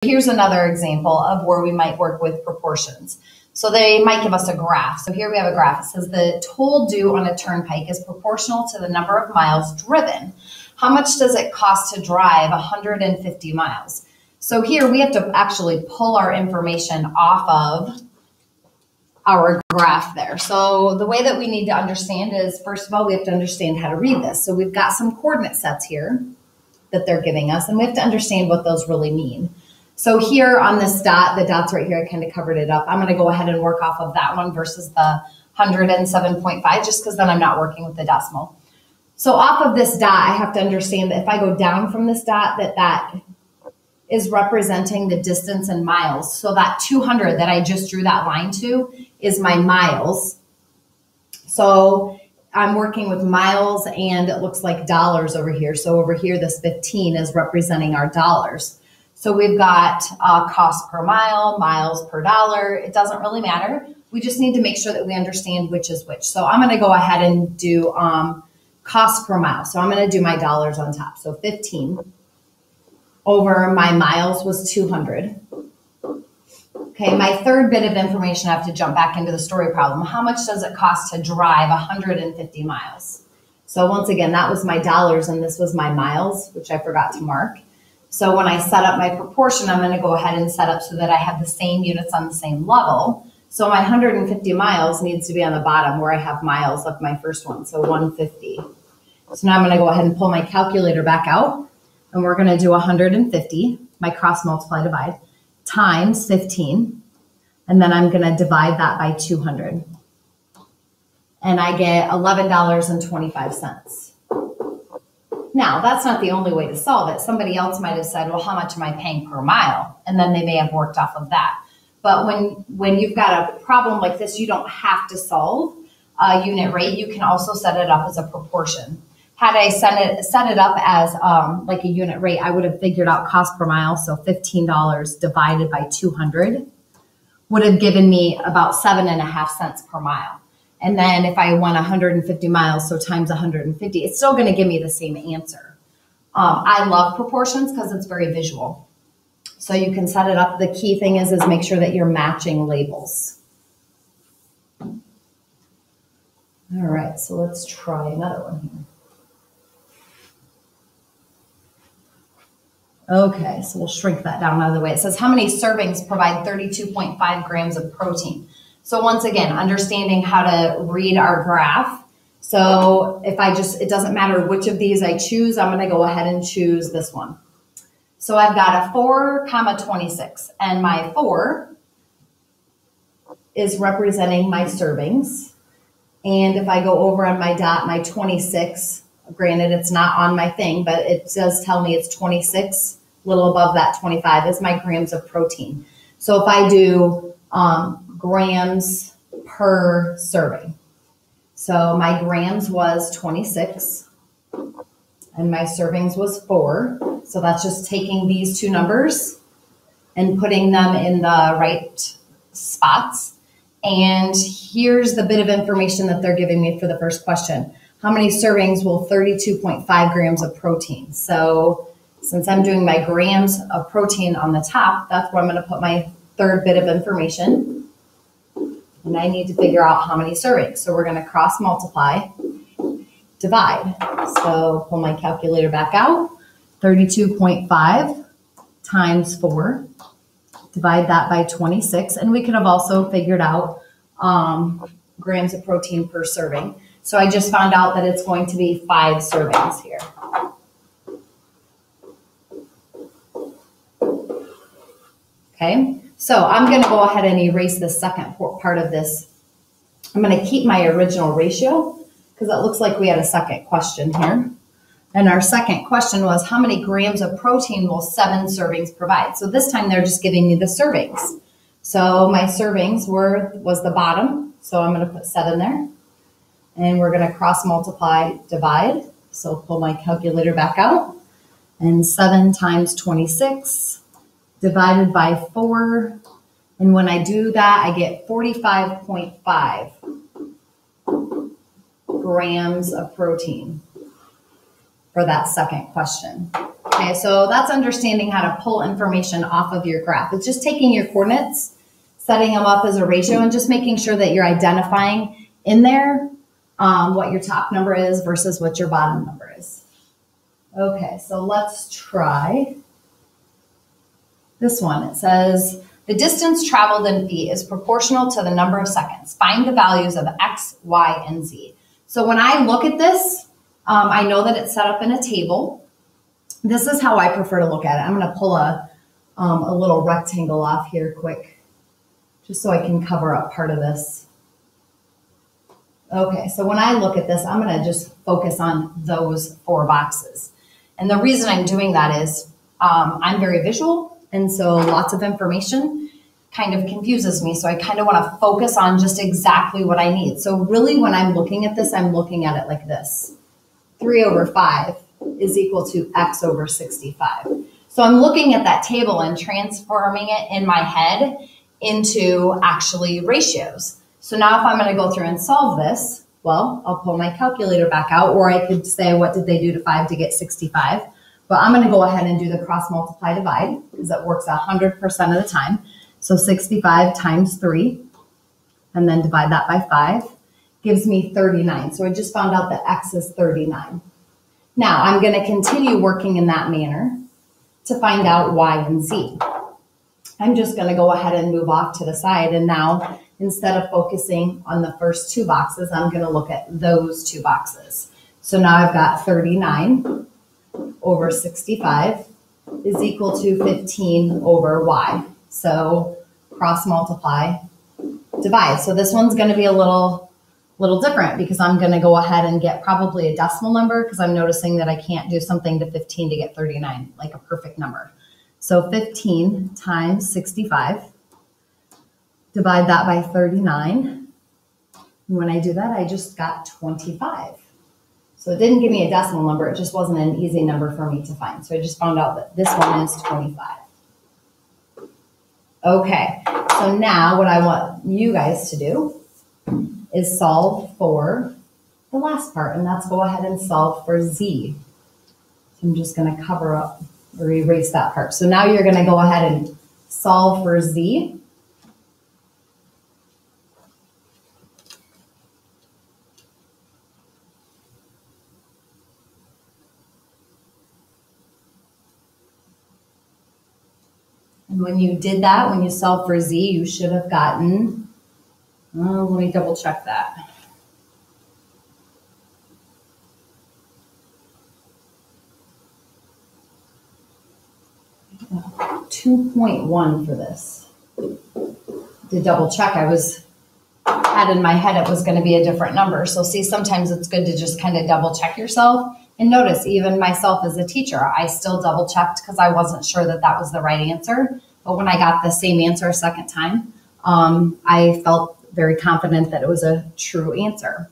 Here's another example of where we might work with proportions. So they might give us a graph. So here we have a graph. It says the toll due on a turnpike is proportional to the number of miles driven. How much does it cost to drive 150 miles? So here we have to actually pull our information off of our graph there. So the way that we need to understand is, first of all, we have to understand how to read this. So we've got some coordinate sets here that they're giving us, and we have to understand what those really mean. So here on this dot, the dot's right here, I kind of covered it up. I'm going to go ahead and work off of that one versus the 107.5, just because then I'm not working with the decimal. So off of this dot, I have to understand that if I go down from this dot, that is representing the distance in miles. So that 200 that I just drew that line to is my miles. So I'm working with miles, and it looks like dollars over here. So over here, this 15 is representing our dollars. So we've got cost per mile, miles per dollar. It doesn't really matter. We just need to make sure that we understand which is which. So I'm going to go ahead and do cost per mile. So I'm going to do my dollars on top. So 15 over my miles was 200. Okay, my third bit of information, I have to jump back into the story problem. How much does it cost to drive 150 miles? So once again, that was my dollars, and this was my miles, which I forgot to mark. So when I set up my proportion, I'm going to go ahead and set up so that I have the same units on the same level. So my 150 miles needs to be on the bottom where I have miles of my first one, so 150. So now I'm going to go ahead and pull my calculator back out, and we're going to do 150, my cross multiply divide, times 15, and then I'm going to divide that by 200. And I get $11.25. Now, that's not the only way to solve it. Somebody else might have said, well, how much am I paying per mile? And then they may have worked off of that. But when you've got a problem like this, you don't have to solve a unit rate. You can also set it up as a proportion. Had I set it up as like a unit rate, I would have figured out cost per mile. So $15 divided by 200 would have given me about 7.5 cents per mile. And then if I went 150 miles, so times 150, it's still going to give me the same answer. I love proportions because it's very visual. So you can set it up. The key thing is make sure that you're matching labels. All right, so let's try another one here. Okay, so we'll shrink that down out of the way. It says, how many servings provide 32.5 grams of protein? So once again, understanding how to read our graph. So if it doesn't matter which of these I choose, I'm going to go ahead and choose this one. So I've got a 4, 26, and my 4 is representing my servings. And if I go over on my dot, my 26, granted it's not on my thing, but it does tell me it's 26, a little above that 25 is my grams of protein. So if I do grams per serving. So my grams was 26 and my servings was 4. So that's just taking these two numbers and putting them in the right spots. And here's the bit of information that they're giving me for the first question. How many servings will 32.5 grams of protein? So since I'm doing my grams of protein on the top, that's where I'm going to put my third bit of information. And I need to figure out how many servings. So we're going to cross multiply, divide. So pull my calculator back out. 32.5 times 4. Divide that by 26. And we could have also figured out grams of protein per serving. So I just found out that it's going to be 5 servings here. Okay. So I'm going to go ahead and erase the second part of this. I'm going to keep my original ratio because it looks like we had a second question here. And our second question was, how many grams of protein will 7 servings provide? So this time they're just giving me the servings. So my servings was the bottom. So I'm going to put 7 there. And we're going to cross multiply, divide. So pull my calculator back out. And 7 times 26. Divided by 4, and when I do that, I get 45.5 grams of protein for that second question. Okay, so that's understanding how to pull information off of your graph. It's just taking your coordinates, setting them up as a ratio, and just making sure that you're identifying in there what your top number is versus what your bottom number is. Okay, so let's try this one. It says, the distance traveled in feet is proportional to the number of seconds. Find the values of X, Y, and Z. So when I look at this, I know that it's set up in a table. This is how I prefer to look at it. I'm going to pull a little rectangle off here quick, just so I can cover up part of this. Okay, so when I look at this, I'm going to just focus on those 4 boxes. And the reason I'm doing that is I'm very visual, and so lots of information kind of confuses me. So I kind of want to focus on just exactly what I need. So really when I'm looking at this, I'm looking at it like this. 3 over 5 is equal to X over 65. So I'm looking at that table and transforming it in my head into actually ratios. So now if I'm going to go through and solve this, well, I'll pull my calculator back out, or I could say, what did they do to 5 to get 65? But I'm going to go ahead and do the cross multiply divide because it works 100% of the time. So 65 times 3, and then divide that by 5, gives me 39. So I just found out that X is 39. Now I'm going to continue working in that manner to find out Y and Z. I'm just going to go ahead and move off to the side. And now instead of focusing on the first 2 boxes, I'm going to look at those 2 boxes. So now I've got 39 over 65 is equal to 15 over Y. So cross multiply, divide. So this one's going to be a little different because I'm going to go ahead and get probably a decimal number because I'm noticing that I can't do something to 15 to get 39, like a perfect number. So 15 times 65, divide that by 39. And when I do that, I just got 25. So it didn't give me a decimal number. It just wasn't an easy number for me to find. So I just found out that this one is 25. Okay, so now what I want you guys to do is solve for the last part, and that's go ahead and solve for Z. So I'm just going to cover up or erase that part. So now you're going to go ahead and solve for Z. And when you did that, when you solved for Z, you should have gotten, let me double check that. Uh, 2.1 for this. To double check, I had in my head it was going to be a different number. So see, sometimes it's good to just kind of double check yourself. And notice, even myself as a teacher, I still double checked because I wasn't sure that that was the right answer. But when I got the same answer a second time, I felt very confident that it was a true answer.